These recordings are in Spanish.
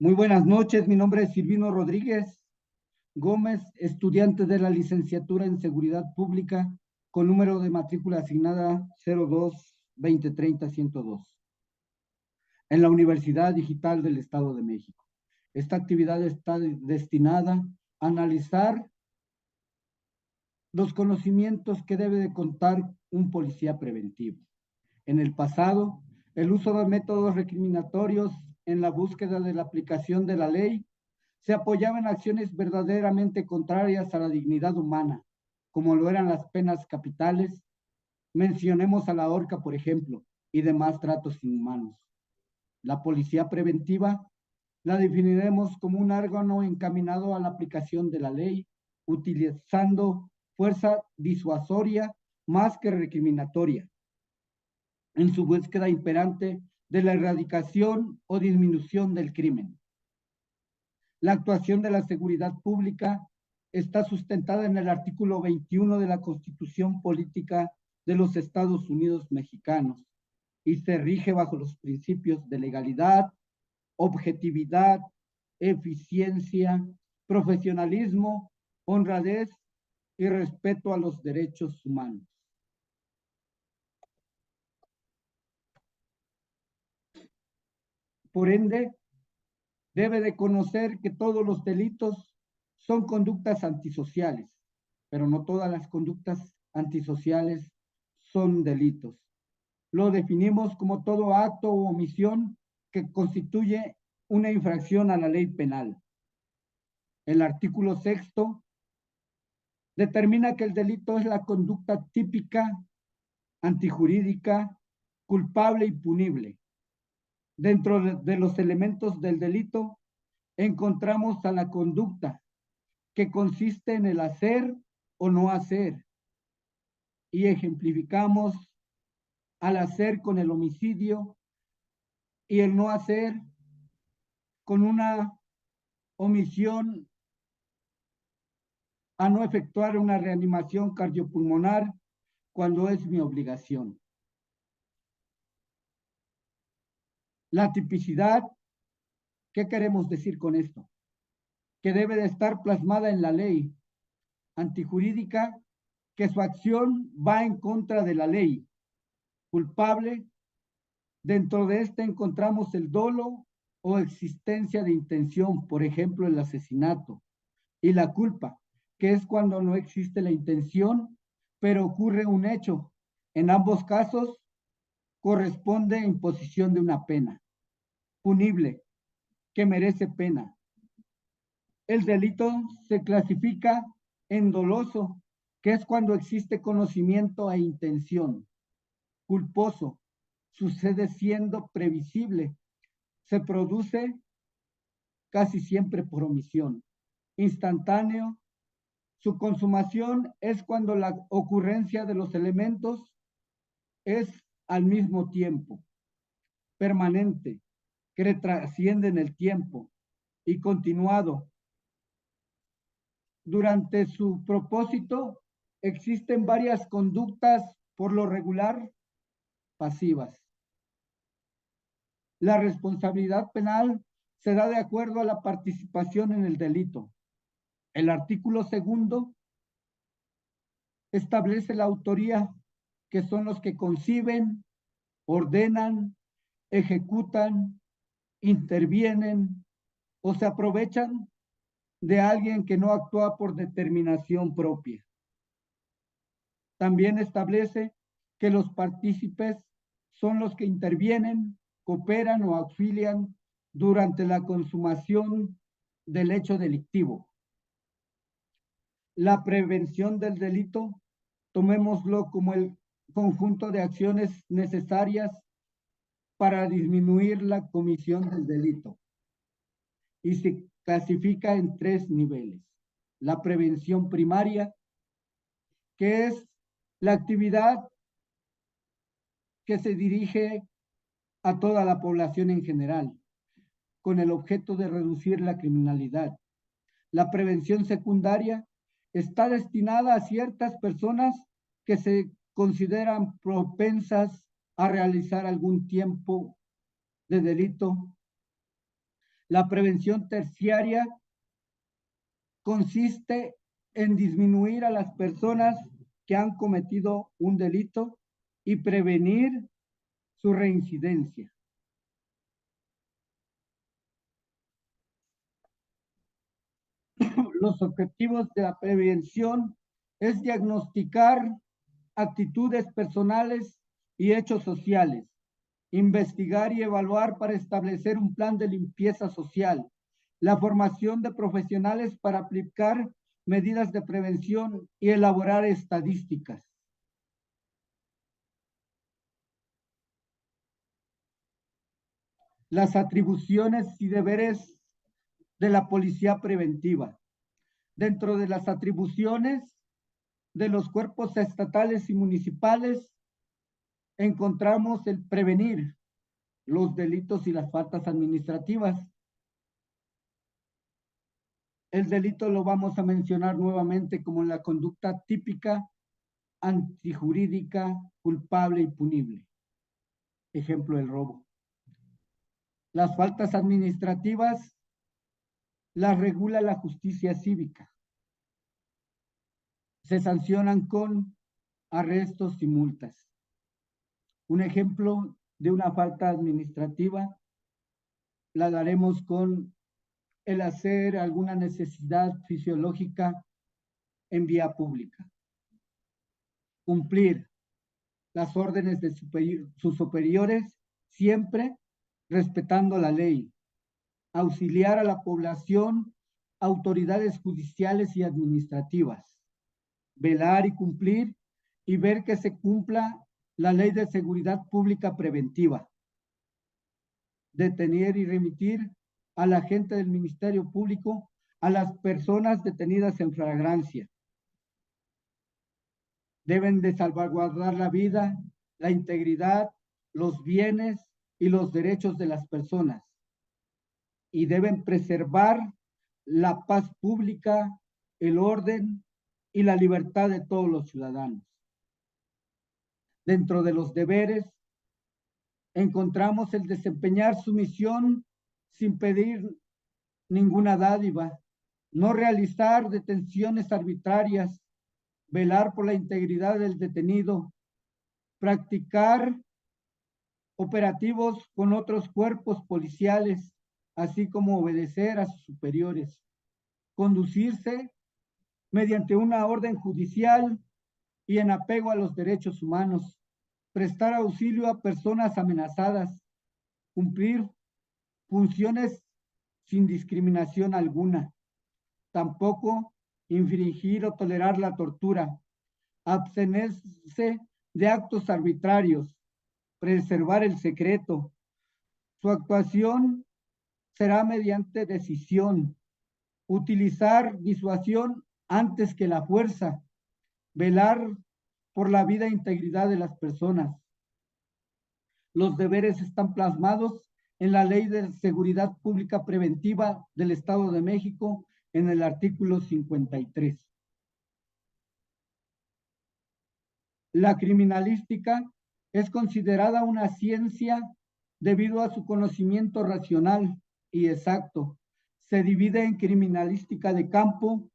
Muy buenas noches, mi nombre es Silvino Rodríguez Gómez, estudiante de la licenciatura en Seguridad Pública, con número de matrícula asignada 02-2030-102, en la Universidad Digital del Estado de México. Esta actividad está destinada a analizar los conocimientos que debe de contar un policía preventivo. En el pasado, el uso de métodos recriminatorios en la búsqueda de la aplicación de la ley se apoyaba en acciones verdaderamente contrarias a la dignidad humana, como lo eran las penas capitales, mencionemos a la horca, por ejemplo, y demás tratos inhumanos. La policía preventiva la definiremos como un órgano encaminado a la aplicación de la ley, utilizando fuerza disuasoria más que recriminatoria, en su búsqueda imperante de la erradicación o disminución del crimen. La actuación de la seguridad pública está sustentada en el artículo 21 de la Constitución Política de los Estados Unidos Mexicanos y se rige bajo los principios de legalidad, objetividad, eficiencia, profesionalismo, honradez y respeto a los derechos humanos. Por ende, debe de conocer que todos los delitos son conductas antisociales, pero no todas las conductas antisociales son delitos. Lo definimos como todo acto o omisión que constituye una infracción a la ley penal. El artículo sexto determina que el delito es la conducta típica, antijurídica, culpable y punible. Dentro de los elementos del delito encontramos a la conducta, que consiste en el hacer o no hacer, y ejemplificamos al hacer con el homicidio y el no hacer con una omisión a no efectuar una reanimación cardiopulmonar cuando es mi obligación. La tipicidad, ¿qué queremos decir con esto? Que debe de estar plasmada en la ley antijurídica, que su acción va en contra de la ley. Culpable, dentro de este encontramos el dolo o existencia de intención, por ejemplo, el asesinato, y la culpa, que es cuando no existe la intención, pero ocurre un hecho. En ambos casos corresponde imposición de una pena. Punible, que merece pena. El delito se clasifica en doloso, que es cuando existe conocimiento e intención. Culposo, sucede siendo previsible, se produce casi siempre por omisión. Instantáneo, su consumación es cuando la ocurrencia de los elementos es al mismo tiempo. Permanente, que trasciende en el tiempo. Y continuado. Durante su propósito existen varias conductas, por lo regular pasivas. La responsabilidad penal se da de acuerdo a la participación en el delito. El artículo segundo establece la autoría, que son los que conciben, ordenan, ejecutan, intervienen o se aprovechan de alguien que no actúa por determinación propia. También establece que los partícipes son los que intervienen, cooperan o auxilian durante la consumación del hecho delictivo. La prevención del delito, tomémoslo como el conjunto de acciones necesarias para disminuir la comisión del delito. Y se clasifica en tres niveles. La prevención primaria, que es la actividad que se dirige a toda la población en general, con el objeto de reducir la criminalidad. La prevención secundaria está destinada a ciertas personas que se consideran propensas a realizar algún tiempo de delito. La prevención terciaria consiste en disminuir a las personas que han cometido un delito y prevenir su reincidencia. Los objetivos de la prevención es diagnosticar actitudes personales y hechos sociales, investigar y evaluar para establecer un plan de limpieza social, la formación de profesionales para aplicar medidas de prevención y elaborar estadísticas. Las atribuciones y deberes de la policía preventiva. Dentro de las atribuciones de los cuerpos estatales y municipales encontramos el prevenir los delitos y las faltas administrativas. El delito lo vamos a mencionar nuevamente como la conducta típica, antijurídica, culpable y punible. Ejemplo, el robo. Las faltas administrativas las regula la justicia cívica. Se sancionan con arrestos y multas. Un ejemplo de una falta administrativa la daremos con el hacer alguna necesidad fisiológica en vía pública. Cumplir las órdenes de sus superiores, siempre respetando la ley. Auxiliar a la población, autoridades judiciales y administrativas. Velar y cumplir y ver que se cumpla la ley de seguridad pública preventiva. Detener y remitir al agente del Ministerio Público a las personas detenidas en flagrancia. Deben de salvaguardar la vida, la integridad, los bienes y los derechos de las personas y deben preservar la paz pública, el orden y la libertad de todos los ciudadanos. Dentro de los deberes encontramos el desempeñar su misión sin pedir ninguna dádiva, no realizar detenciones arbitrarias, velar por la integridad del detenido, practicar operativos con otros cuerpos policiales, así como obedecer a sus superiores, conducirse mediante una orden judicial y en apego a los derechos humanos, prestar auxilio a personas amenazadas, cumplir funciones sin discriminación alguna, tampoco infringir o tolerar la tortura, abstenerse de actos arbitrarios, preservar el secreto. Su actuación será mediante decisión, utilizar disuasión antes que la fuerza, velar por la vida e integridad de las personas. Los deberes están plasmados en la Ley de Seguridad Pública Preventiva del Estado de México en el artículo 53. La criminalística es considerada una ciencia debido a su conocimiento racional y exacto. Se divide en criminalística de campo,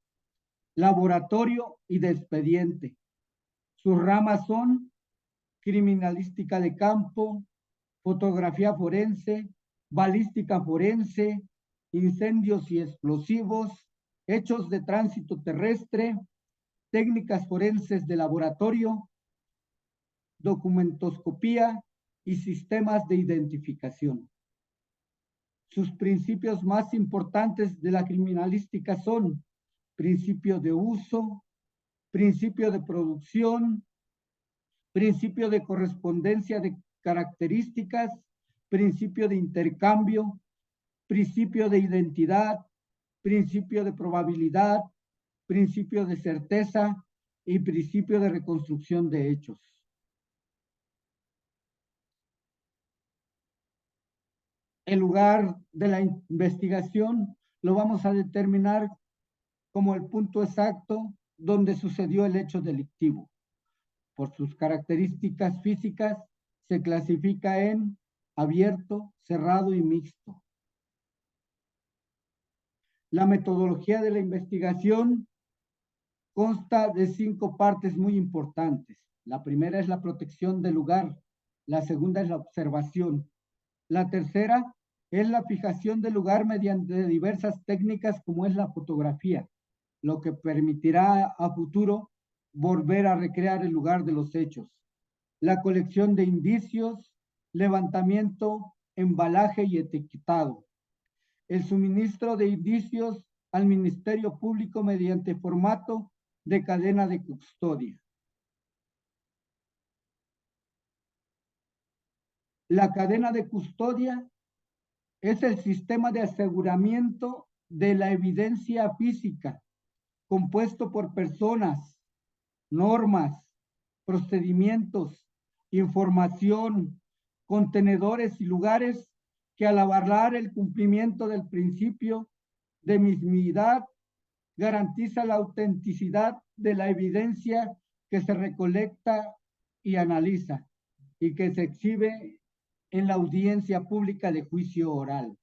laboratorio y de expediente. Sus ramas son criminalística de campo, fotografía forense, balística forense, incendios y explosivos, hechos de tránsito terrestre, técnicas forenses de laboratorio, documentoscopía y sistemas de identificación. Sus principios más importantes de la criminalística son principio de uso, principio de producción, principio de correspondencia de características, principio de intercambio, principio de identidad, principio de probabilidad, principio de certeza y principio de reconstrucción de hechos. El lugar de la investigación lo vamos a determinar como el punto exacto donde sucedió el hecho delictivo. Por sus características físicas, se clasifica en abierto, cerrado y mixto. La metodología de la investigación consta de 5 partes muy importantes. La primera es la protección del lugar, la segunda es la observación, la tercera es la fijación del lugar mediante diversas técnicas como es la fotografía, lo que permitirá a futuro volver a recrear el lugar de los hechos. La colección de indicios, levantamiento, embalaje y etiquetado. El suministro de indicios al Ministerio Público mediante formato de cadena de custodia. La cadena de custodia es el sistema de aseguramiento de la evidencia física, compuesto por personas, normas, procedimientos, información, contenedores y lugares que al avalar el cumplimiento del principio de mismidad garantiza la autenticidad de la evidencia que se recolecta y analiza y que se exhibe en la audiencia pública de juicio oral.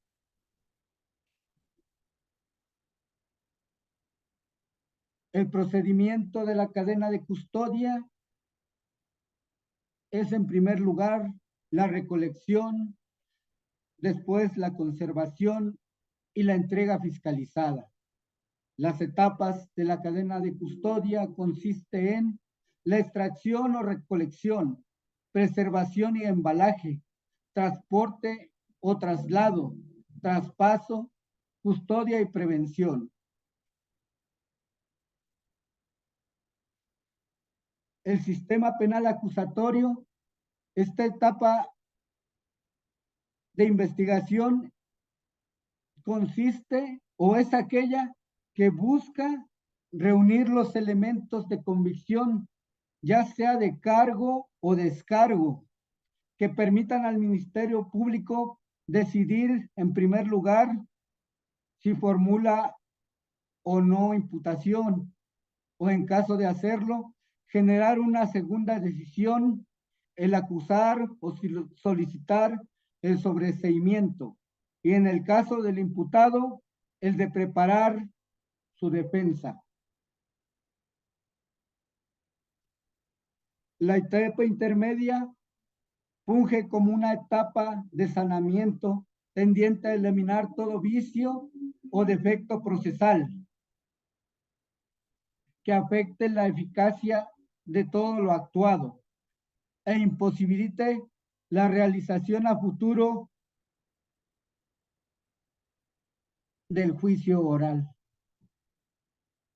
El procedimiento de la cadena de custodia es, en primer lugar, la recolección, después la conservación y la entrega fiscalizada. Las etapas de la cadena de custodia consiste en la extracción o recolección, preservación y embalaje, transporte o traslado, traspaso, custodia y prevención. El sistema penal acusatorio, esta etapa de investigación consiste o es aquella que busca reunir los elementos de convicción, ya sea de cargo o descargo, que permitan al Ministerio Público decidir, en primer lugar, si formula o no imputación, o en caso de hacerlo, generar una segunda decisión, el acusar o solicitar el sobreseimiento, y en el caso del imputado, el de preparar su defensa. La etapa intermedia funge como una etapa de sanamiento tendiente a eliminar todo vicio o defecto procesal que afecte la eficacia de todo lo actuado e imposibilite la realización a futuro del juicio oral.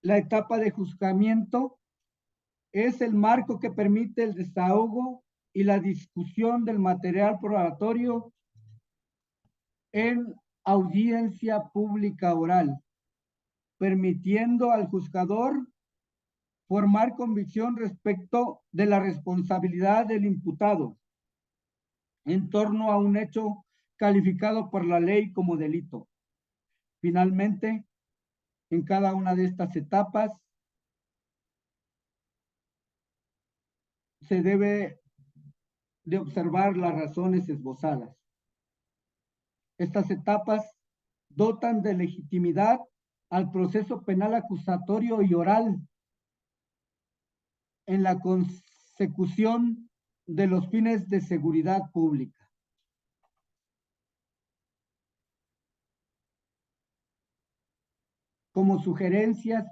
La etapa de juzgamiento es el marco que permite el desahogo y la discusión del material probatorio en audiencia pública oral, permitiendo al juzgador formar convicción respecto de la responsabilidad del imputado en torno a un hecho calificado por la ley como delito. Finalmente, en cada una de estas etapas se debe de observar las razones esbozadas. Estas etapas dotan de legitimidad al proceso penal acusatorio y oral en la consecución de los fines de seguridad pública. Como sugerencias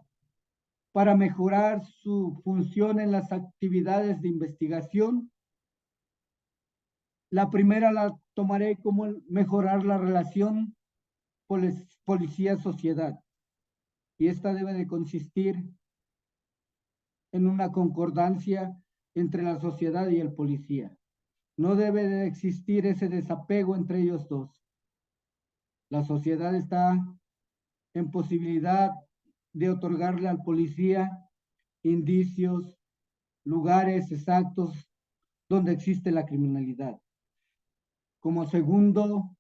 para mejorar su función en las actividades de investigación, la primera la tomaré como mejorar la relación policía-sociedad, y esta debe de consistir en una concordancia entre la sociedad y el policía. No debe de existir ese desapego entre ellos dos. La sociedad está en posibilidad de otorgarle al policía indicios, lugares exactos donde existe la criminalidad. Como segundo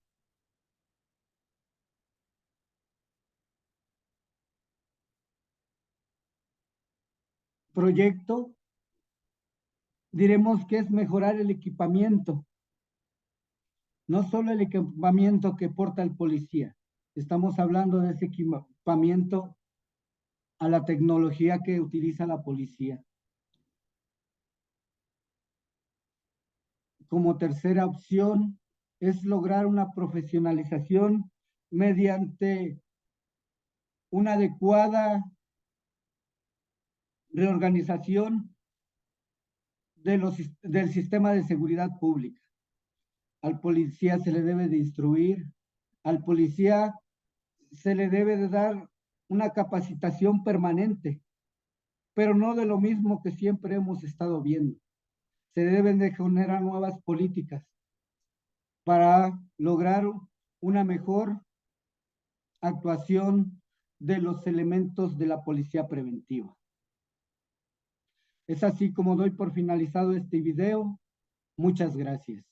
proyecto, diremos que es mejorar el equipamiento, no solo el equipamiento que porta el policía. Estamos hablando de ese equipamiento a la tecnología que utiliza la policía. Como tercera opción es lograr una profesionalización mediante una adecuada reorganización del sistema de seguridad pública. Al policía se le debe de instruir, al policía se le debe de dar una capacitación permanente, pero no de lo mismo que siempre hemos estado viendo. Se deben de generar nuevas políticas para lograr una mejor actuación de los elementos de la policía preventiva. Es así como doy por finalizado este video. Muchas gracias.